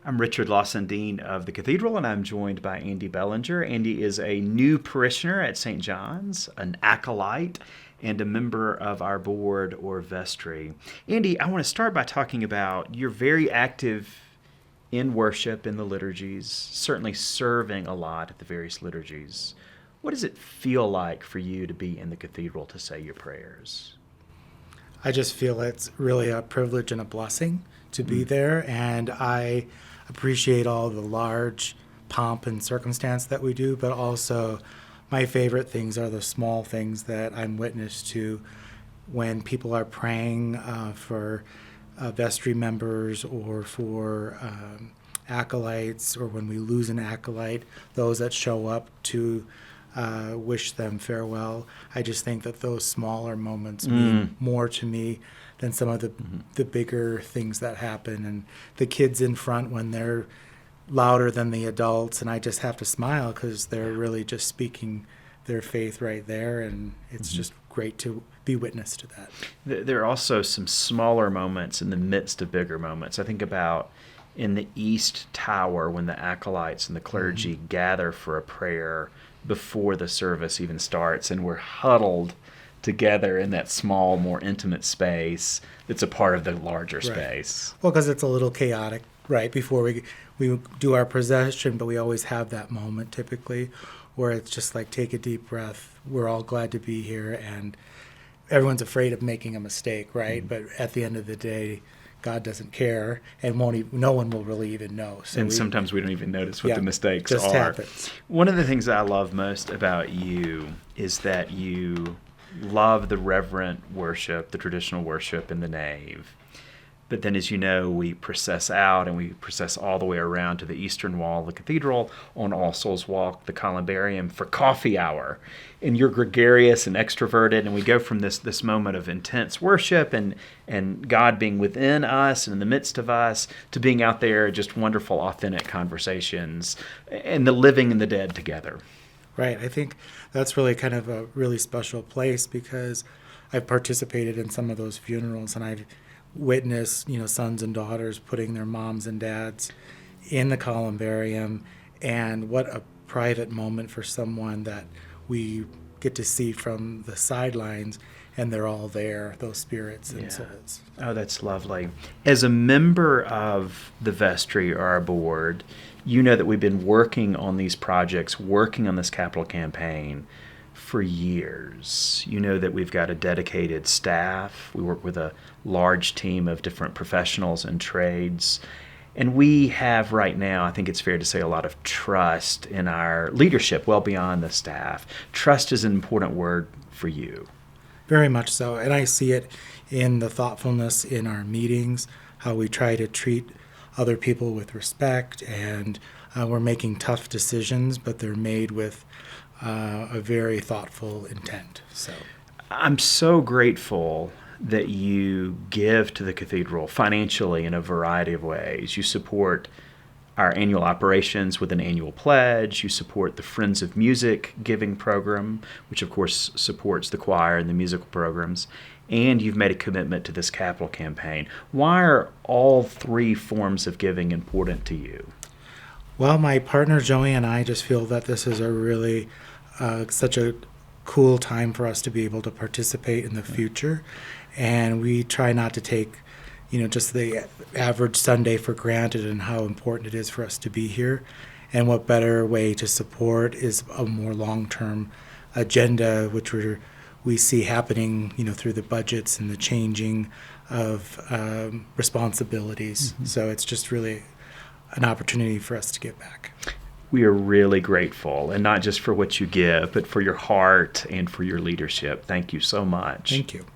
I'm Richard Lawson, Dean of the Cathedral, and I'm joined by Andy Belanger. Andy is a new parishioner at St. John's, an acolyte, and a member of our board or vestry. Andy, I want to start by talking about you're very active in worship, in the liturgies, certainly serving a lot at the various liturgies. What does it feel like for you to be in the cathedral to say your prayers? I just feel it's really a privilege and a blessing to be there, and I appreciate all the large pomp and circumstance that we do, but also my favorite things are the small things that I'm witness to when people are praying for vestry members or for acolytes, or when we lose an acolyte, those that show up to wish them farewell. I just think that those smaller moments mean more to me than some of the bigger things that happen. And the kids in front, when they're louder than the adults, and I just have to smile because they're really just speaking their faith right there, and it's just great to be witness to that. There are also some smaller moments in the midst of bigger moments. I think about in the East Tower when the acolytes and the clergy gather for a prayer before the service even starts, and we're huddled together in that small, more intimate space that's a part of the larger space. Well, because it's a little chaotic, right, before we do our procession, but we always have that moment typically where it's just like, take a deep breath. We're all glad to be here, and everyone's afraid of making a mistake, right? But at the end of the day, God doesn't care, and no one will really even know. So sometimes we don't even notice what the mistakes just are. Happens. One of the things I love most about you is that you love the reverent worship, the traditional worship in the nave. But then, as you know, we process out, and we process all the way around to the eastern wall of the cathedral on All Souls Walk, the columbarium, for coffee hour. And you're gregarious and extroverted, and we go from this moment of intense worship and God being within us and in the midst of us to being out there, just wonderful, authentic conversations and the living and the dead together. Right. I think that's really kind of a really special place because I've participated in some of those funerals, and I've witness, sons and daughters putting their moms and dads in the columbarium, and what a private moment for someone that we get to see from the sidelines, and they're all there, those spirits and souls. Oh, that's lovely. As a member of the vestry or our board, you know that we've been working on these projects, working on this capital campaign for years. You know that we've got a dedicated staff. We work with a large team of different professionals and trades. And we have right now, I think it's fair to say, a lot of trust in our leadership, well beyond the staff. Trust is an important word for you. Very much so. And I see it in the thoughtfulness in our meetings, how we try to treat other people with respect, and we're making tough decisions, but they're made with a very thoughtful intent. So I'm so grateful that you give to the cathedral financially in a variety of ways. You support our annual operations with an annual pledge. You support the Friends of Music giving program, which of course supports the choir and the musical programs. And you've made a commitment to this capital campaign. Why are all three forms of giving important to you? Well, my partner Joey and I just feel that this is a really such a cool time for us to be able to participate in the future, and we try not to take just the average Sunday for granted, and how important it is for us to be here. And what better way to support is a more long-term agenda, which we see happening through the budgets and the changing of responsibilities. So it's just really an opportunity for us to give back. We are really grateful, and not just for what you give, but for your heart and for your leadership. Thank you so much. Thank you.